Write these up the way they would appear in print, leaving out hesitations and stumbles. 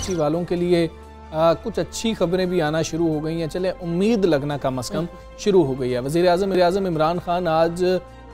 कराची वालों के लिए कुछ अच्छी खबरें भी आना शुरू हो गई हैं। चले उम्मीद लगना कम अज़ कम शुरू हो गई है। वज़ीर-ए-आज़म इमरान खान आज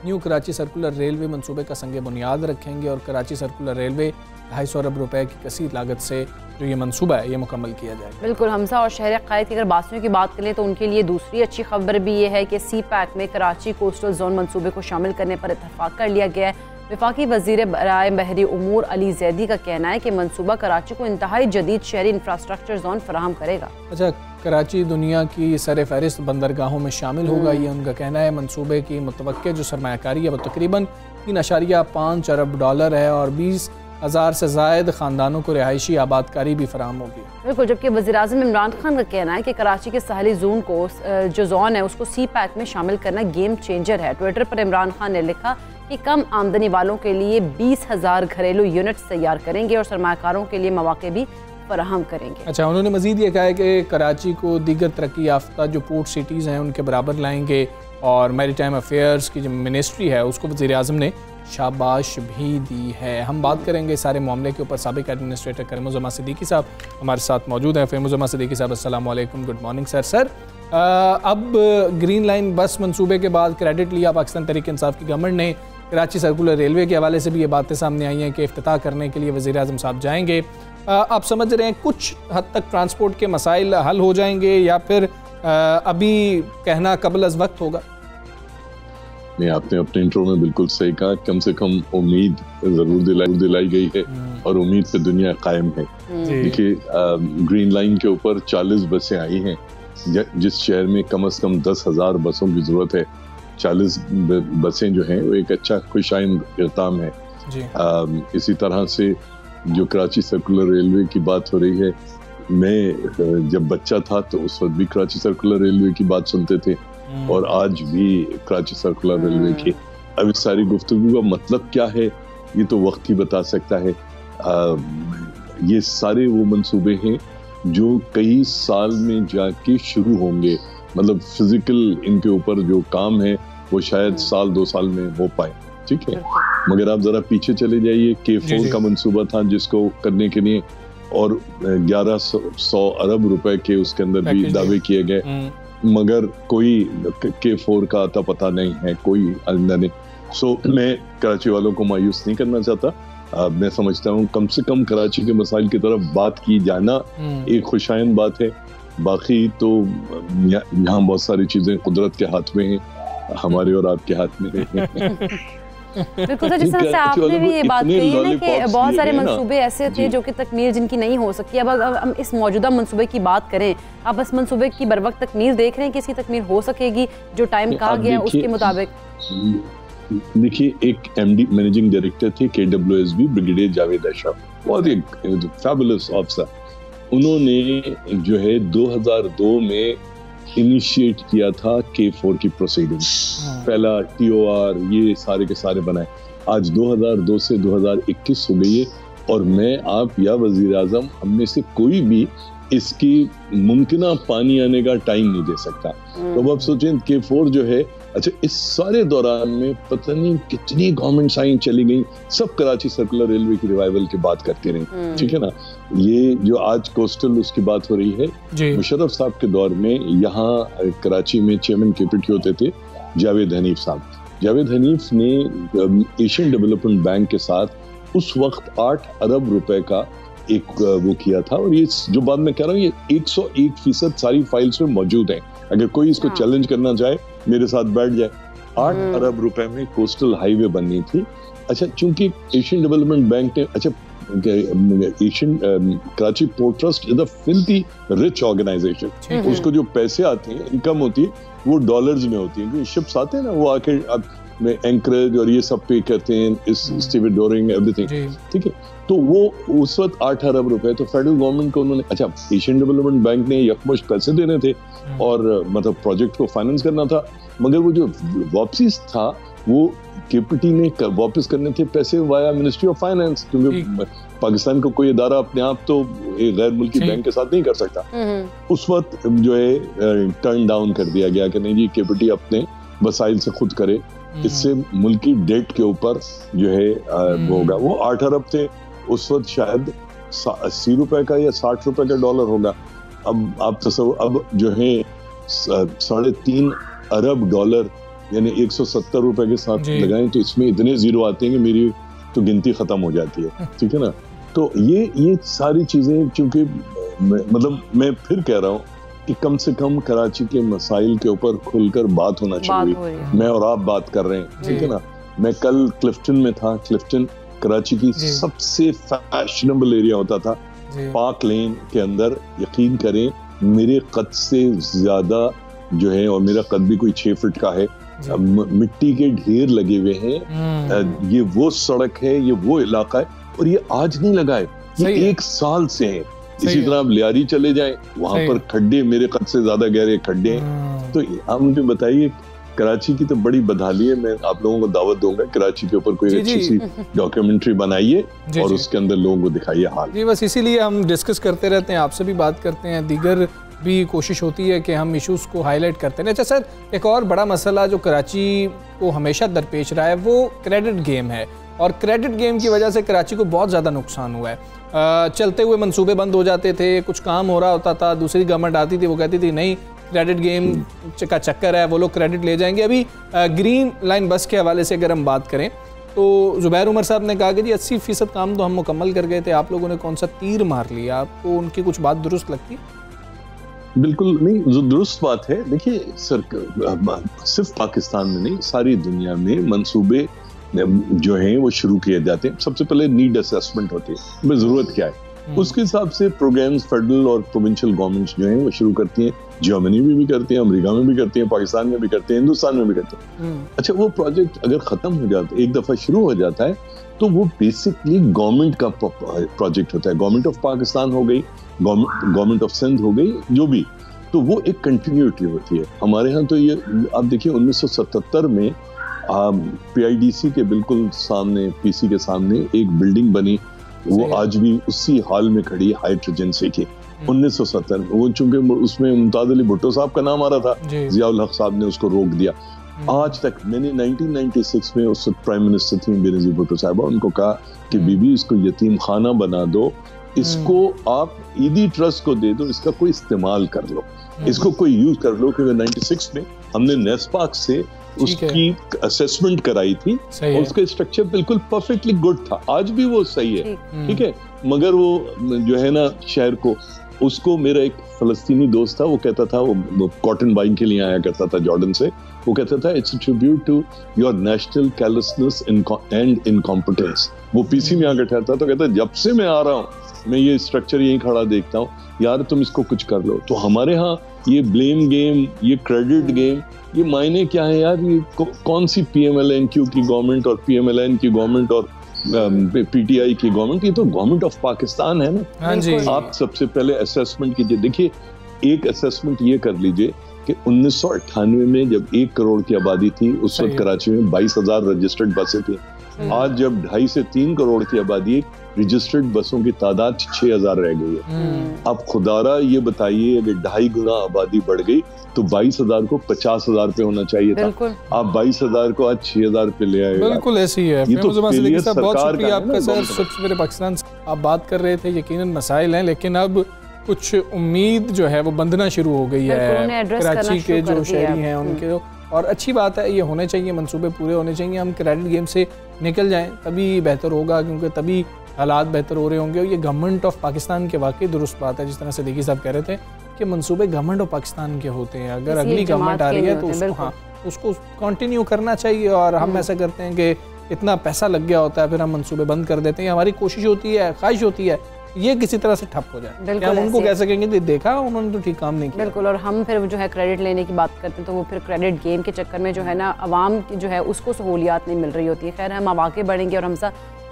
न्यू कराची सर्कुलर रेलवे मंसूबे का संग बुनियाद रखेंगे और कराची सर्कुलर रेलवे 250 अरब रुपए की कसीर लागत से जो ये मंसूबा है ये मुकम्मल किया जाएगा। बिल्कुल हमजा और शहर क़ायद की अगर बासियों की बात करें तो उनके लिए दूसरी अच्छी खबर भी ये है कि सी पैक में कराची कोस्टल जोन मंसूबे को शामिल करने पर इत्तफाक कर लिया गया है। वफाकी वज़ीर बराए बहरी उमूर अली जैदी का कहना है कि मंसूबा कराची को इंतहाई जदीद शहरी इंफ्रास्ट्रक्चर जोन फराहम करेगा। अच्छा, कराची दुनिया की सर फहरिस्त बंदरगाहों में शामिल होगा, ये उनका कहना है। मंसूबे की मुतवक्के जो सरमायाकारी है वो तकरीबन 3.5 अरब डॉलर है और 20,000 से ज़ायद ख़ानदानों को रिहायशी आबादकारी भी फराहम होगी। बिल्कुल, जबकि वज़ीर-ए-आज़म इमरान खान का कहना है कि कराची के साहली जोन को जो जोन है उसको सी पैक में शामिल करना गेम चेंजर है। ट्विटर पर इमरान खान ने लिखा कि कम आमदनी वालों के लिए 20,000 घरेलू यूनिट्स तैयार करेंगे और सरमाकारों के लिए मौके भी फराहम करेंगे। अच्छा, उन्होंने मज़ीद ये कहा है कि कराची को दीगर तरक्की याफ्ता जो पोर्ट सिटीज़ हैं उनके बराबर लाएंगे और मैरीटाइम अफेयर्स की जो मिनिस्ट्री है उसको वज़ीर-ए-आज़म ने शाबाश भी दी है। हम बात करेंगे सारे मामले के ऊपर। साबिक एडमिनिस्ट्रेटर करीमुज़्ज़मा सिद्दीकी साहब हमारे साथ मौजूद हैं। करीमुज़्ज़मा सिद्दीकी साहब अस्सलाम वालेकुम, गुड मॉर्निंग सर। सर, अब ग्रीन लाइन बस मंसूबे के बाद क्रेडिट लिया पाकिस्तान तहरीक इंसाफ की गवर्नमेंट ने। कराची सर्कुलर रेलवे के हवाले से भी ये बातें सामने आई हैं कि इफ्तिताह करने के लिए वज़ीर-ए-आज़म साहब जाएंगे। आप समझ रहे हैं कुछ हद तक ट्रांसपोर्ट के मसाइल हल हो जाएंगे या फिर अभी कहना कबल अज़ वक्त होगा? नहीं, आपने अपने इंट्रो में बिल्कुल सही कहा। कम से कम उम्मीद जरूर दिलाई गई है और उम्मीद पे दुनिया कायम है। देखिए, ग्रीन लाइन के ऊपर 40 बसें आई हैं। जिस शहर में कम से कम 10,000 बसों की जरूरत है, 40 बसें जो हैं वो एक अच्छा खुशाइंद इक़्ताम है। इसी तरह से जो कराची सर्कुलर रेलवे की बात हो रही है, मैं जब बच्चा था तो उस वक्त भी कराची सर्कुलर रेलवे की बात सुनते थे और आज भी कराची सर्कुलर रेलवे की। अब इस सारी गुफ्तगू का मतलब क्या है ये तो वक्त ही बता सकता है। ये सारे वो मंसूबे हैं जो कई साल में जाके शुरू होंगे, मतलब फिजिकल इनके ऊपर जो काम है वो शायद साल 2 साल में हो पाए, ठीक है। मगर आप जरा पीछे चले जाइए, K4 का मंसूबा था जिसको करने के लिए और 1100 अरब रुपए के उसके अंदर भी दावे किए गए, मगर कोई K4 का आता पता नहीं है, कोई आइंदा नहीं। सो मैं कराची वालों को मायूस नहीं करना चाहता। मैं समझता हूँ कम से कम कराची के मसाइल की तरफ बात की जाना एक खुशाइन बात है। बाकी तो यहाँ बहुत सारी चीजें कुदरत के हाथ में हैं, हमारे और आपके हाथ में हैं। बिल्कुल सर, जिस तरह से आपने भी ये बात कही है ना कि बहुत सारे मंसूबे ऐसे थे जो कि तकमील जिनकी नहीं हो सकती। अब हम इस मौजूदा मंसूबे की बात करें, आप इस मंसूबे की बर वक्त तकमील देख रहे हैं कि इसकी तकमील हो सकेगी जो टाइम कहा गया है उसके मुताबिक? देखिए, एक MD मैनेजिंग डायरेक्टर थे KWSB ब्रिगेडियर जावेद अशरफ, बहुत ही फैबुलस ऑफिसर। उन्होंने जो है 2002 में इनिशिएट किया था K4 की प्रोसीडिंग। पहला TOR ये सारे के सारे बनाए। आज 2002 से 2021 हो गई है और मैं, आप या वज़ीर-ए-आज़म हम में से कोई भी इसकी मुमकिना पानी आने का टाइम नहीं दे सकता। तो अब सोचें K4 जो है, अच्छा इस सारे दौरान में पता नहीं कितनी गवर्नमेंट साइन चली गई, सब कराची सर्कुलर रेलवे की रिवाइवल की बात करती रही, ठीक है ना। ये जो आज कोस्टल उसकी बात हो रही है, मुशर्रफ साहब के दौर में यहाँ कराची में चेयरमैन KPT होते थे जावेद हनीफ साहब। जावेद हनीफ ने एशियन डेवलपमेंट बैंक के साथ उस वक्त 8 अरब रुपए का एक वो किया था और ये जो बात मैं कह रहा हूँ ये 101% सारी फाइल्स में मौजूद है। अगर कोई इसको चैलेंज करना चाहे मेरे साथ बैठ जाए। 8 अरब रुपए में कोस्टल हाईवे बननी थी। अच्छा, चूंकि एशियन डेवलपमेंट बैंक ने, अच्छा Asian Karachi port trust is a filthy rich organisation, उसको जो पैसे आते हैं, इनकम होती है वो डॉलर्स में होती है। जो शिप्स आते हैं ना वो आके में एंकरेज और ये सब पे करते हैं, इस स्टीवेडोरिंग एवरीथिंग, ठीक है। तो वो उस वक्त 8 अरब रुपए तो फेडरल गवर्नमेंट को उन्होंने, अच्छा एशियन डेवलपमेंट बैंक ने यकमुश्त पैसे देने थे और मतलब प्रोजेक्ट को फाइनेंस करना था, मगर वो जो वापसी था वो KPT ने वापस करने थे पैसे वाया मिनिस्ट्री ऑफ फाइनेंस, क्योंकि पाकिस्तान को कोई इदारा अपने आप तो एक गैर मुल्की बैंक के साथ नहीं कर सकता। उस वक्त जो है टर्न डाउन कर दिया गया कि नहीं जी, KPT अपने वसाइल से खुद करे, इससे मुल्की डेट के ऊपर जो है वो होगा। वो 8 अरब थे उस वक्त, शायद 80 रुपए का या 60 रुपए का डॉलर होगा। अब आप अब जो है 3.5 अरब डॉलर यानी 170 रुपए के साथ लगाएं तो इसमें इतने जीरो आते हैं कि मेरी तो गिनती खत्म हो जाती है, ठीक है ना। तो ये सारी चीजें, क्योंकि मतलब मैं फिर कह रहा हूँ कि कम से कम कराची के मसाइल के ऊपर खुलकर बात होना चाहिए। मैं और आप बात कर रहे हैं, ठीक है ना। मैं कल क्लिफ्टन में था। क्लिफ्टन कराची की सबसे फैशनेबल एरिया होता था। पार्क लेन के अंदर, यकीन करें मेरे कद से ज्यादा जो है, और मेरा कद भी कोई 6 फीट का है, मिट्टी के ढेर लगे हुए हैं। ये वो सड़क है, ये वो इलाका है, और ये आज नहीं लगा है, ये 1 साल से है। इसी तरह आप लियारी चले जाएं, वहां पर खड्डे मेरे कद से ज्यादा गहरे खड्डे हैं। तो आप मुझे बताइए, कराची की तो बड़ी बदहाली है। मैं आप लोगों को दावत दूंगा, कराची के ऊपर कोई अच्छी सी डॉक्यूमेंट्री बनाइए और उसके अंदर लोगों को दिखाइए हाल। जी, बस इसीलिए हम डिस्कस करते रहते हैं, आपसे भी बात करते हैं, दीगर भी कोशिश होती है कि हम इश्यूज़ को हाईलाइट करते हैं। अच्छा सर, एक और बड़ा मसला जो कराची को हमेशा दरपेश रहा है वो क्रेडिट गेम है, और क्रेडिट गेम की वजह से कराची को बहुत ज़्यादा नुकसान हुआ है। चलते हुए मंसूबे बंद हो जाते थे, कुछ काम हो रहा होता था, दूसरी गवर्नमेंट आती थी, वो कहती थी नहीं क्रेडिट गेम का चक्कर है, वो लोग क्रेडिट ले जाएंगे। अभी ग्रीन लाइन बस के हवाले से अगर हम बात करें तो जुबैर उमर साहब ने कहा कि जी 80% काम तो हम मुकम्मल कर गए थे, आप लोगों ने कौन सा तीर मार लिया। आपको उनकी कुछ बात दुरुस्त लगती? बिल्कुल नहीं, जो दुरुस्त बात है। देखिए सर, सिर्फ पाकिस्तान में नहीं, सारी दुनिया में मंसूबे जो हैं वो शुरू किए जाते हैं। सबसे पहले नीड असेसमेंट होती है, में जरूरत क्या है, उसके हिसाब से प्रोग्राम्स फेडरल और प्रोविंशियल गवर्नमेंट्स जो हैं वो शुरू करती हैं। जर्मनी में भी करती हैं, अमेरिका में भी करती हैं, पाकिस्तान में भी करते हैं, हिंदुस्तान में भी करते हैं। अच्छा, वो प्रोजेक्ट अगर खत्म हो जाता है, एक दफा शुरू हो जाता है, तो वो बेसिकली गवर्नमेंट का प्रोजेक्ट होता है। गवर्नमेंट ऑफ पाकिस्तान हो गई, गवर्नमेंट ऑफ सिंध हो गई, जो भी, तो वो एक कंटिन्यूटी होती है। हमारे यहाँ तो ये आप देखिए 1977 में PIDC के बिल्कुल सामने, PC के सामने एक बिल्डिंग बनी, वो आज भी उसी हाल में खड़ी है, हाइट एजेंसी की। 1970 में वो, चूंकि उसमें मुमताज अली भुट्टो साहब का नाम आ रहा था, जियाउल हक साहब ने उसको रोक दिया। आज तक मैंने 1996 में उस प्राइम मिनिस्टर थी बेनजीर भुट्टो साहब, उनको कहा कि बीबी इसको यतीम खाना बना दो, इसको आप ईदी ट्रस्ट को दे दो, इसका कोई इस्तेमाल कर लो, इसको कोई यूज कर लो। क्योंकि 96 में हमने नेस्पाक से उसकी असेसमेंट कराई थी और उसका स्ट्रक्चर बिल्कुल परफेक्टली गुड था, आज भी वो सही है, ठीक है। मगर वो जो है ना, शहर को, उसको मेरा एक फलस्तीनी दोस्त था, वो कहता था, वो कॉटन बाइंग के लिए आया करता था जॉर्डन से, वो कहता था it's a tribute to your national callousness and incompetence. वो PC में आकर ठहरता तो कहता जब से मैं आ रहा हूँ मैं ये स्ट्रक्चर यहीं खड़ा देखता हूँ, यार तुम इसको कुछ कर लो। तो हमारे यहाँ ये ब्लेम गेम, ये क्रेडिट गेम, ये मायने क्या है यार? ये कौन सी PMLNQ की गवर्नमेंट और PMLN की गवर्नमेंट और PTI की गवर्नमेंट? ये तो गवर्नमेंट ऑफ पाकिस्तान है ना। हाँ जी। आप सबसे पहले असेसमेंट कीजिए। देखिए, एक असेसमेंट ये कर लीजिए कि 1998 में जब 1 करोड़ की आबादी थी, उस वक्त कराची में 22,000 रजिस्टर्ड बसें थी। आज जब 2.5 से 3 करोड़ की आबादी, रजिस्टर्ड बसों की तादाद 6,000 रह गई है। अब खुदारा ये बताइए, अगर 2.5 गुना आबादी बढ़ गई तो 22,000 को 50,000 पे होना चाहिए था। आप 22,000 को आज 6,000 पे ले आए। बिल्कुल ऐसी है। ये तो बहुत शुक्रिया आपका सर। सबसे मेरे पाकिस्तान आप बात कर रहे थे, यकीनन मसाइल हैं, लेकिन अब कुछ उम्मीद जो है वो बंधना शुरू हो गई है कराची के जो शहरी हैं उनके। और अच्छी बात है, ये होने चाहिए, मंसूबे पूरे होने चाहिए। हम क्रेडिट गेम से निकल जाएं तभी बेहतर होगा, क्योंकि तभी हालात बेहतर हो रहे होंगे। और ये गवर्नमेंट ऑफ पाकिस्तान के वाकई दुरुस्त बात है, जिस तरह से देखिए साहब कह रहे थे कि मंसूबे गवर्नमेंट ऑफ पाकिस्तान के होते हैं। अगर अगली गवर्नमेंट आ रही है तो उसको कंटिन्यू करना चाहिए। और हम ऐसा करते हैं कि इतना पैसा लग गया होता है, फिर हम मंसूबे बंद कर देते हैं। हमारी कोशिश होती है, ख्वाहिश होती है ये किसी तरह से ठप हो जाए। हम उनको कह सकेंगे देखा उन्होंने तो ठीक काम नहीं किया। बिल्कुल। और हम फिर जो है क्रेडिट लेने की बात करते हैं तो वो फिर क्रेडिट गेम के चक्कर में जो है ना, अवाम की जो है उसको सहूलियात नहीं मिल रही होती है। खैर, हम अब आगे बढ़ेंगे और हमसा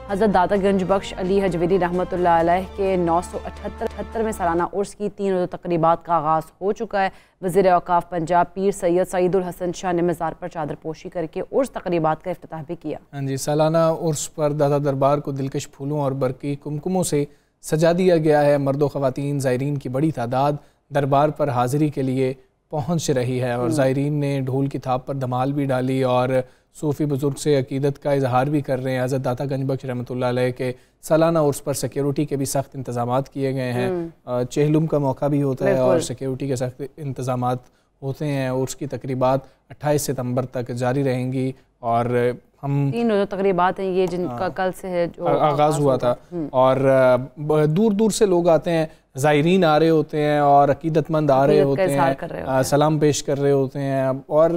हज़रत दाता गंज बख्श अली हजवेरी रहमतुल्लाह अलैह के 978वें सालाना उर्स की 3 रोज़ा तकरीबात का आगाज़ हो चुका है। वज़ीर औक़ाफ़ पंजाब पीर सैयद सईदुल हसन शाह ने मज़ार पर चादर पोशी करके उर्स तकरीबात का इफ्तिताह भी किया। हाँ जी, सालाना उर्स पर दाता दरबार को दिलकश फूलों और बरकी कुमकुमों से सजा दिया गया है। मर्द व ख़वातीन ज़ायरीन की बड़ी तादाद दरबार पर हाज़िरी के लिए पहुंच रही है और ज़ायरीन ने ढोल की थाप पर धमाल भी डाली और सूफ़ी बुज़ुर्ग से अकीदत का इजहार भी कर रहे हैं। हज़रत दाता गंजबख्श रहमतुल्लाह अलैह के सालाना उर्स पर सिक्योरिटी के भी सख्त इंतज़ामात किए गए हैं। चेहलुम का मौका भी होता है और सिक्योरिटी के सख्त इंतज़ामात होते हैं। उर्स की तकरीबात 28 सितंबर तक जारी रहेंगी और हम 3 रोज़ा तकरीबात हैं ये जिनका कल से है जो आगाज़ हुआ था और दूर दूर से लोग आते हैं, ज़ायरीन आ रहे होते हैं और अकीदतमंद आ रहे होते हैं, सलाम पेश कर रहे होते हैं। और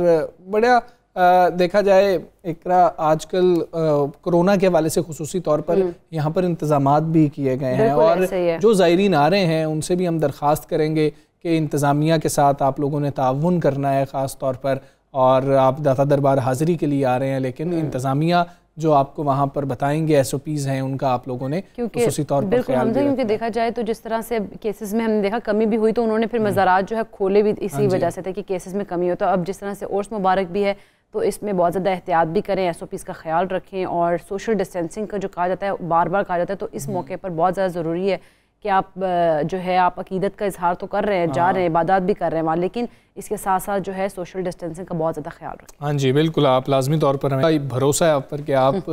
बड़ा देखा जाए इकरा आजकल कोरोना के हवाले से खुसूसी तौर पर यहाँ पर इंतज़ामात भी किए गए हैं और जो ज़ायरीन आ रहे हैं उनसे भी हम दरख्वास्त करेंगे कि इंतज़ामिया के साथ आप लोगों ने ताउन करना है ख़ास तौर पर। और आप दाता दरबार हाज़िरी के लिए आ रहे हैं लेकिन इंतज़ामिया जो आपको वहाँ पर बताएंगे SOPs हैं उनका आप लोगों ने खुसूसी तौर पर ख्याल रखना। क्योंकि देखा जाए तो जिस तरह से केसेस में हमने देखा कमी भी हुई तो उन्होंने फिर मज़ारात जो है खोले भी इसी वजह से थे कि केसेस में कमी हो। तो अब जिस तरह से उर्स मुबारक भी है तो इसमें बहुत ज़्यादा एहतियात भी करें, SOPs का ख्याल रखें और सोशल डिस्टेंसिंग का जो कहा जाता है बार बार कहा जाता है तो इस मौके पर बहुत ज़्यादा ज़रूरी है कि आप जो है आप अकीदत का इजहार तो कर रहे हैं, जा रहे हैं, इबादत भी कर रहे हैं वहाँ, लेकिन इसके साथ साथ जो है सोशल डिस्टेंसिंग का बहुत ज़्यादा ख्याल रखें। हाँ जी बिल्कुल, आप लाजमी तौर पर हमें भरोसा है आप पर कि आप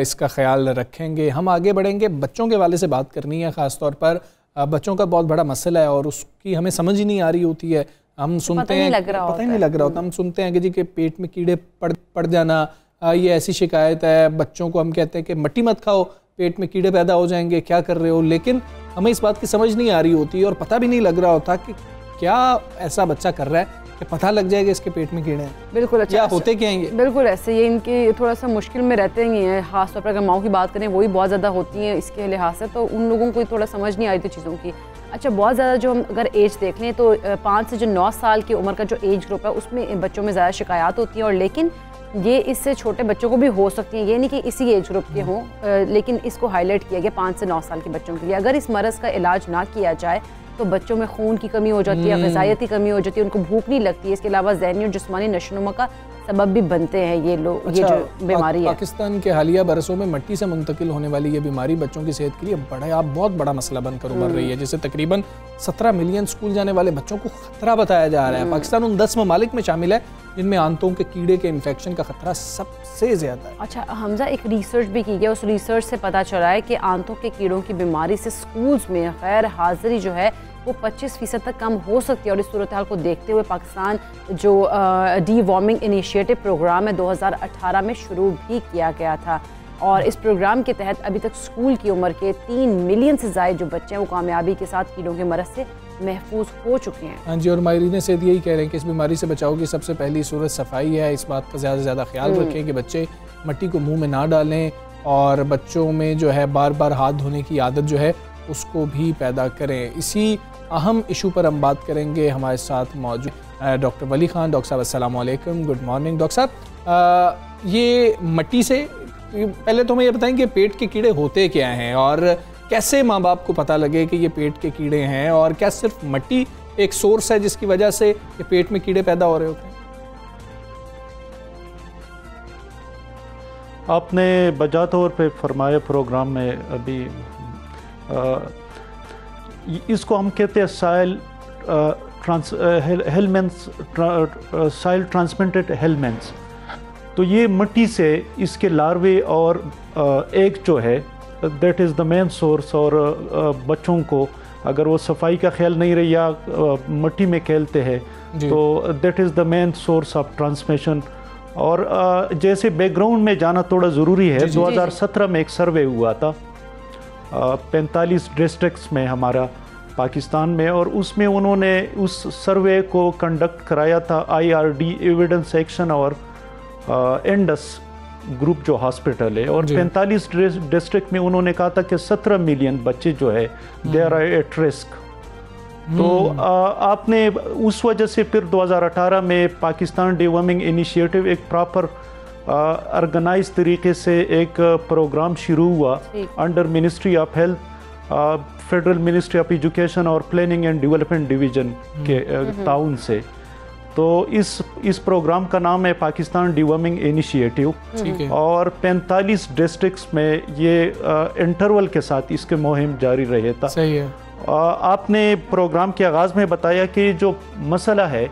इसका ख्याल रखेंगे। हम आगे बढ़ेंगे, बच्चों के वाले से बात करनी है। ख़ास तौर पर बच्चों का बहुत बड़ा मसला है और उसकी हमें समझ ही नहीं आ रही होती है। हम सुनते हैं पता ही नहीं लग रहा होता, हम सुनते हैं कि जी के पेट में कीड़े पड़ जाना, ये ऐसी शिकायत है। बच्चों को हम कहते हैं कि मट्टी मत खाओ, पेट में कीड़े पैदा हो जाएंगे, क्या कर रहे हो। लेकिन हमें इस बात की समझ नहीं आ रही होती और पता भी नहीं लग रहा होता कि क्या ऐसा बच्चा कर रहा है कि पता लग जाएगा इसके पेट में कीड़े हैं। बिल्कुल अच्छा, क्या होते क्या हैं ये? बिल्कुल ऐसे ये इनके थोड़ा सा मुश्किल में रहते ही हैं। खास तौर पर अगर माओ की बात करें वही बहुत ज़्यादा होती हैं इसके लिहाज से, तो उन लोगों को थोड़ा समझ नहीं आई थी चीज़ों की। अच्छा, बहुत ज़्यादा जो हम अगर एज देख लें तो 5 से जो 9 साल की उम्र का जो एज ग्रुप है उसमें बच्चों में ज़्यादा शिकायत होती है और लेकिन ये इससे छोटे बच्चों को भी हो सकती हैं, ये नहीं कि इसी एज ग्रुप के हों, लेकिन इसको हाईलाइट किया गया 5 से 9 साल के बच्चों के लिए। अगर इस मरज़ का इलाज ना किया जाए तो बच्चों में खून की कमी हो जाती है, ग़िज़ायत की कमी हो जाती है, उनको भूख नहीं लगती है। इसके अलावा ज़हनी और जिस्मानी नशोनुमा का सबब भी बनते हैं ये लोग। अच्छा, ये जो बीमारी है पाकिस्तान के हालिया बरसों में मिट्टी से मुंतकिल होने वाली ये बीमारी बच्चों की सेहत के लिए बहुत बड़ा मसला बनकर उभर रही है, जिससे तकरीबन 17 मिलियन स्कूल जाने वाले बच्चों को खतरा बताया जा रहा है। पाकिस्तान उन 10 ममालिक में शामिल है जिनमें आंतों के कीड़े के इन्फेक्शन का खतरा सबसे ज्यादा है। अच्छा हमजा, एक रिसर्च भी की गई, उस रिसर्च से पता चला है कि आंतों के कीड़ों की बीमारी से स्कूल्स में गैर हाजिरी जो है वो 25% तक कम हो सकती है। और इस सूरत हाल को देखते हुए पाकिस्तान जो डी वार्मिंग इनिशिएटिव प्रोग्राम है 2018 में शुरू भी किया गया था और इस प्रोग्राम के तहत अभी तक स्कूल की उम्र के 3 मिलियन से ज़ायद जो बच्चे हैं वो कामयाबी के साथ कीड़ों के मरज़ से महफूज हो चुके हैं। हाँ जी, और माहिरीन से यही कह रहे हैं कि इस बीमारी से बचाव की सबसे पहली सूरत सफाई है। इस बात का ज़्यादा से ज़्यादा ख्याल रखें कि बच्चे मिट्टी को मुँह में ना डालें और बच्चों में जो है बार बार हाथ धोने की आदत जो है उसको भी पैदा करें। इसी अहम इशू पर हम बात करेंगे। हमारे साथ मौजूद डॉक्टर वली खान। डॉक्टर साहब अस्सलाम वालेकुम, गुड मॉर्निंग। डॉक्टर साहब, ये मिट्टी से पहले तो हमें ये बताएं कि पेट के कीड़े होते क्या हैं और कैसे माँ बाप को पता लगे कि ये पेट के कीड़े हैं, और क्या सिर्फ मिट्टी एक सोर्स है जिसकी वजह से ये पेट में कीड़े पैदा हो रहे होते हैं? आपने बजा तौर पे फरमाया प्रोग्राम में अभी, इसको हम कहते हैं साइल ट्रांसमिटेड हेलमेंट्स। तो ये मिट्टी से इसके लार्वे और एग जो है that is the main source. और बच्चों को अगर वो सफाई का ख्याल नहीं रहे या मिट्टी में खेलते हैं तो that is the main source of transmission. और जैसे बैकग्राउंड में जाना थोड़ा ज़रूरी है। 2017 में एक सर्वे हुआ था 45 डिस्ट्रिक्ट्स में हमारा पाकिस्तान में, और उसमें उन्होंने उस सर्वे को कंडक्ट कराया था IRD एविडेंस एक्शन और इंडस ग्रुप जो हॉस्पिटल है, और 45 डिस्ट्रिक्ट में उन्होंने कहा था कि 17 मिलियन बच्चे जो है दे आर एट रिस्क। तो आपने उस वजह से फिर 2018 में पाकिस्तान डिवर्मिंग इनिशिएटिव एक प्रॉपर ऑर्गेनाइज तरीके से एक प्रोग्राम शुरू हुआ under ministry of health, federal ministry of education और प्लानिंग एंड डेवलपमेंट डिवीजन के ताउन से। तो इस प्रोग्राम का नाम है पाकिस्तान डिवर्मिंग इनिशिएटिव, और 45 डिस्ट्रिक्ट्स में ये इंटरवल के साथ इसके मुहिम जारी रहे था। सही है। आपने प्रोग्राम के आगाज़ में बताया कि जो मसला है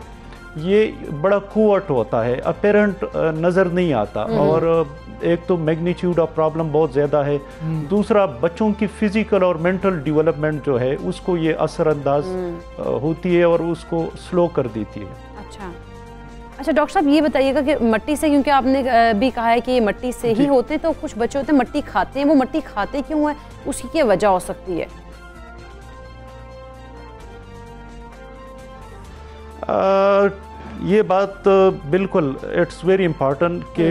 ये बड़ा कोवर्ट होता है, अपेरेंट नज़र नहीं आता, और एक तो मैग्नीट्यूड ऑफ प्रॉब्लम बहुत ज़्यादा है, दूसरा बच्चों की फ़िज़िकल और मेंटल डेवलपमेंट जो है उसको ये असरअंदाज होती है और उसको स्लो कर देती है। अच्छा डॉक्टर साहब, ये बताइएगा कि मट्टी से, क्योंकि आपने भी कहा है कि ये मट्टी से ही होते हैं, तो कुछ बच्चे होते हैं मट्टी खाते हैं, वो मट्टी खाते क्यों है, उसकी क्या वजह हो सकती है? ये बात बिल्कुल इट्स वेरी इम्पॉर्टेंट कि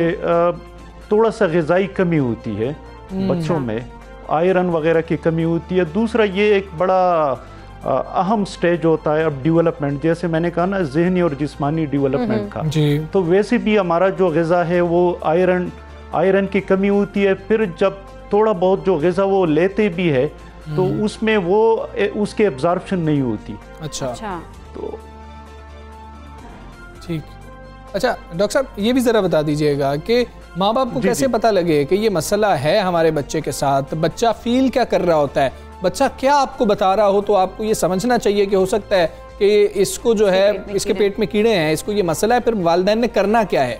थोड़ा सा ग़िज़ाई कमी होती है बच्चों में, आयरन वगैरह की कमी होती है। दूसरा ये एक बड़ा अहम स्टेज होता है अब डेवलपमेंट, जैसे मैंने कहा ना जहनी और जिस्मानी डेवलपमेंट का, तो वैसे भी हमारा जो ग़िज़ा है वो आयरन की कमी होती है। फिर जब थोड़ा बहुत जो ग़िज़ा वो लेते भी है तो उसमें वो उसके एब्जॉर्प्शन नहीं होती। अच्छा तो ठीक। अच्छा डॉक्टर साहब, ये भी ज़रा बता दीजिएगा कि माँ बाप को कैसे पता लगे कि ये मसला है हमारे बच्चे के साथ, बच्चा फील क्या कर रहा होता है, बच्चा क्या आपको बता रहा हो तो आपको ये समझना चाहिए कि हो सकता है कि इसको जो है इसके पेट में कीड़े हैं, इसको ये मसला है, फिर वालिदैन ने करना क्या है?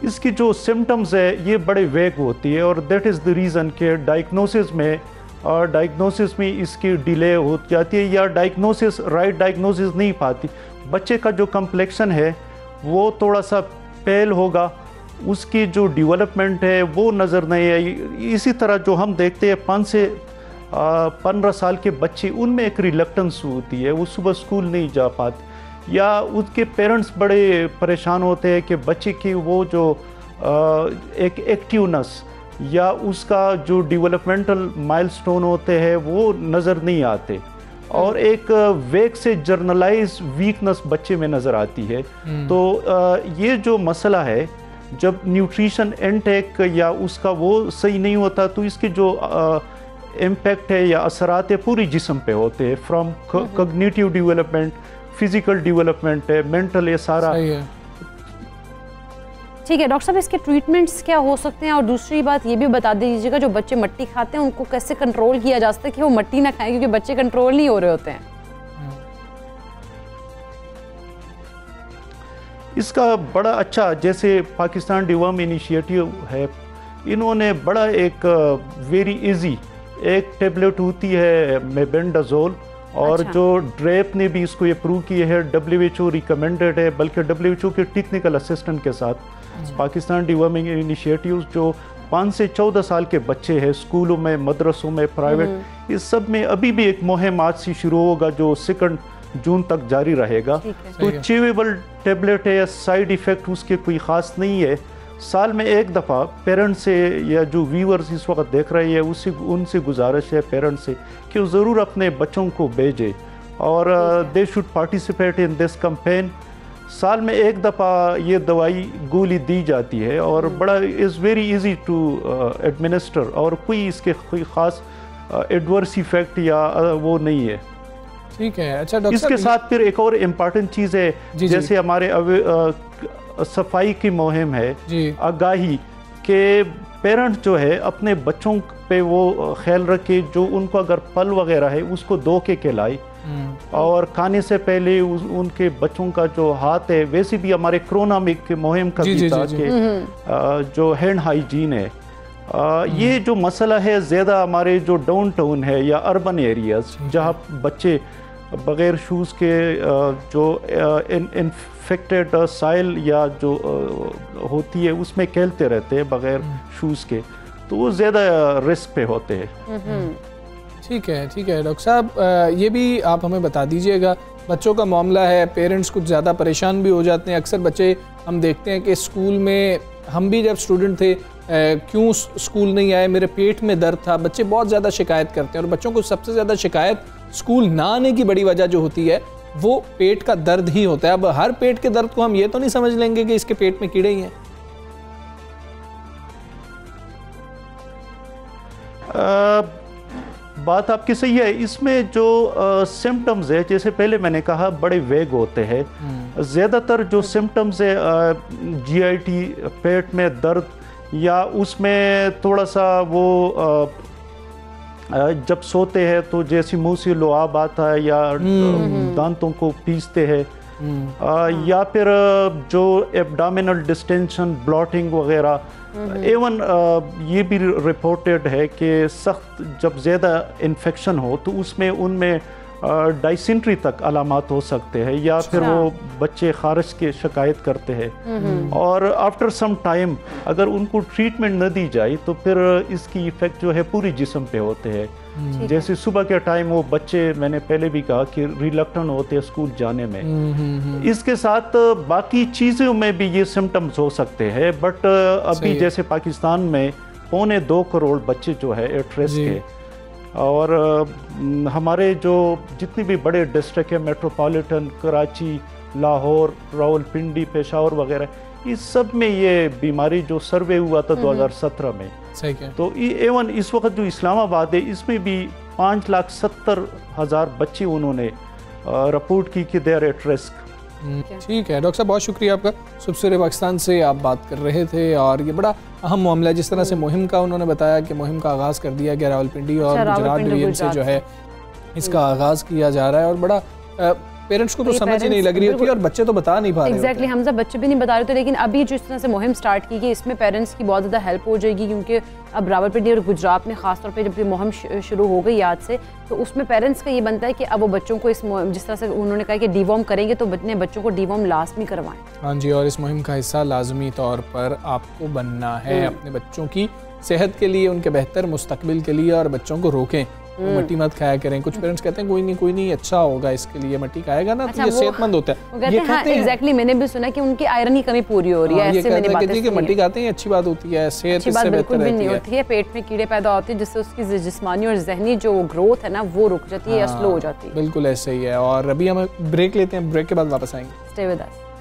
इसकी जो सिम्टम्स है ये बड़े वेग होती है, और दैट इज़ द रीज़न कि डायग्नोसिस में इसकी डिले हो जाती है, या राइट डायग्नोसिस नहीं पाती। बच्चे का जो कम्प्लेक्शन है वो थोड़ा सा पेल होगा, उसकी जो डेवलपमेंट है वो नज़र नहीं आई। इसी तरह जो हम देखते हैं 5 से 15 साल के बच्चे, उनमें एक रिलक्टेंस होती है, वो सुबह स्कूल नहीं जा पाते, या उनके पेरेंट्स बड़े परेशान होते हैं कि बच्चे की वो जो एक एक्टिवनेस या उसका जो डेवलपमेंटल माइलस्टोन होते हैं वो नज़र नहीं आते, और एक वेग से जर्नलाइज वीकनेस बच्चे में नज़र आती है। तो ये जो मसला है, जब न्यूट्रिशन इनटेक या उसका वो सही नहीं होता तो इसके जो इम्पैक्ट है या असरात है पूरी जिस्म पे होते हैं, from cognitive development, physical development है, मेंटल, ये सारा। ठीक है डॉक्टर साहब, इसके ट्रीटमेंट्स क्या हो सकते हैं? और दूसरी बात ये भी बता दीजिएगा, जो बच्चे मट्टी खाते हैं उनको कैसे कंट्रोल किया जा सकता है कि वो मट्टी ना खाएं, क्योंकि बच्चे कंट्रोल नहीं हो रहे होते हैं। इसका बड़ा अच्छा, जैसे पाकिस्तान डिवर्म इनिशिएटिव है, इन्होंने बड़ा एक वेरी इजी एक टेबलेट होती है मेबेंडाजोल, और अच्छा। जो ड्रेप ने भी इसको अप्रूव किए है, WHO रिकमेंडेड है, बल्कि WHO के टेक्निकल असिस्टेंट के साथ पाकिस्तान डिवर्मिंग इनिशिएटिव जो 5 से 14 साल के बच्चे हैं, स्कूलों में, मदरसों में, प्राइवेट, इस सब में अभी भी एक मुहिम आज से शुरू होगा जो 2 जून तक जारी रहेगा। तो च्यूएबल टेबलेट है, साइड इफ़ेक्ट उसके कोई ख़ास नहीं है। साल में एक दफ़ा पेरेंट्स से, या जो व्यूअर्स इस वक्त देख रहे हैं उनसे गुजारिश है पेरेंट्स से कि वो ज़रूर अपने बच्चों को भेजें, और they should participate in this campaign. साल में एक दफ़ा ये दवाई गोली दी जाती है, और बड़ा is very easy to administer, और कोई इसके कोई ख़ास एडवर्स इफेक्ट या वो नहीं है। ठीक है। अच्छा डॉक्टर, इसके साथ फिर एक और इम्पॉर्टेंट चीज़ है, जैसे हमारे सफाई की मुहिम है, आगाही के पेरेंट्स जो है अपने बच्चों पे वो ख्याल रखे, जो उनको अगर पल वगैरह है उसको धो के खिलाए, और खाने से पहले उनके बच्चों का जो हाथ है, वैसे भी हमारे कोरोना में मुहिम का भी था कि जो हैंड हाइजीन है, ये जो मसला है ज़्यादा हमारे जो डाउन टाउन है या अर्बन एरियाज, जहाँ बच्चे बग़ैर शूज़ के जो इन्फेक्टेड साइल या जो होती है उसमें खेलते रहते हैं बग़ैर शूज़ के, तो वो ज़्यादा रिस्क पे होते हैं। ठीक है डॉक्टर साहब, ये भी आप हमें बता दीजिएगा, बच्चों का मामला है, पेरेंट्स कुछ ज़्यादा परेशान भी हो जाते हैं। अक्सर बच्चे हम देखते हैं कि स्कूल में, हम भी जब स्टूडेंट थे, क्यों स्कूल नहीं आए, मेरे पेट में दर्द था, बच्चे बहुत ज़्यादा शिकायत करते हैं, और बच्चों को सबसे ज़्यादा शिकायत स्कूल ना आने की बड़ी वजह जो होती है वो पेट का दर्द ही होता है। अब हर पेट के दर्द को हम ये तो नहीं समझ लेंगे कि इसके पेट में कीड़े ही हैं। बात आपकी सही है। इसमें जो सिम्टम्स है, जैसे पहले मैंने कहा, बड़े वेग होते हैं। ज़्यादातर जो सिम्टम्स है GIT, पेट में दर्द, या उसमें थोड़ा सा वो जब सोते हैं तो जैसे मुंह से लुआब आता है या दांतों को पीसते हैं, या फिर जो एब्डोमिनल डिस्टेंशन, ब्लॉटिंग वगैरह। एवन ये भी रिपोर्टेड है कि सख्त जब ज़्यादा इन्फेक्शन हो तो उसमें उनमें डाइसेंट्री तक अलामात हो सकते हैं, या फिर वो बच्चे खारिश की शिकायत करते हैं। और आफ्टर सम टाइम अगर उनको ट्रीटमेंट न दी जाए तो फिर इसकी इफ़ेक्ट जो है पूरी जिस्म पे होते हैं। जैसे सुबह के टाइम वो बच्चे, मैंने पहले भी कहा कि रिलक्टेंट होते हैं स्कूल जाने में। इसके साथ बाकी चीज़ों में भी ये सिम्टम्स हो सकते हैं, बट अभी जैसे पाकिस्तान में 2.25 करोड़ बच्चे जो है एट रिस्क है, और हमारे जो जितने भी बड़े डिस्ट्रिक्ट है, मेट्रोपॉलिटन, कराची, लाहौर, रावलपिंडी, पेशावर वगैरह, इस सब में ये बीमारी जो सर्वे हुआ था 2017 में, सही है। तो एवन इस वक्त जो इस्लामाबाद है इसमें भी 5,70,000 बच्चे उन्होंने रिपोर्ट की कि दे आर एट रिस्क। ठीक है डॉक्टर साहब, बहुत शुक्रिया आपका। सुबह पाकिस्तान से आप बात कर रहे थे और ये बड़ा अहम मामला है। जिस तरह से मुहिम का उन्होंने बताया कि मुहिम का आगाज़ कर दिया गया रावलपिंडी और गुजरात डिवीजन से जो है इसका आगाज़ किया जा रहा है, और बड़ा पेरेंट्स को तो समझ ही नहीं लग रही होती और बच्चे तो बता नहीं पा रहे। एग्जैक्टली हमजा, बच्चे भी नहीं बता रहे थे, लेकिन अभी जो इस तरह से मुहिम स्टार्ट की गई इसमें पेरेंट्स की बहुत ज़्यादा हेल्प हो जाएगी, क्योंकि अब रावलपिंडी और गुजरात में खासतौर पे जब ये मुहिम शुरू हो गई आज से, तो उसमें पेरेंट्स का ये बनता है कि अब वो बच्चों को इस जिस तरह से उन्होंने कहा कि डीवॉर्म करेंगे तो अपने बच्चों को डीवॉर्म लाजमी करवाएं। हाँ जी, और इस मुहिम का हिस्सा लाजमी तौर पर आपको बनना है अपने बच्चों की सेहत के लिए, उनके बेहतर मुस्तकबिल के लिए, और बच्चों को रोकें मट्टी मत खाया करें। कुछ पेरेंट्स कहते हैं कोई नहीं अच्छा होगा इसके लिए, मट्टी खाएगा ना तो ये सेहतमंद होता है। ये कहते हैं एग्जैक्टली, मैंने भी सुना कि उनकी आयरन की कमी पूरी हो रही है। ऐसे मैंने बातें सुनी है कि मट्टी खाते हैं अच्छी बात होती है, सेहत इससे बेहतर नहीं होती है। पेट में कीड़े पैदा होते हैं जिससे उसकी जिस्मानी और जहनी जो ग्रोथ है ना वो रुक जाती है या स्लो हो जाती है। बिल्कुल ऐसे ही है। और अभी हम ब्रेक लेते हैं, ब्रेक के बाद वापस आएंगे। Stay with us.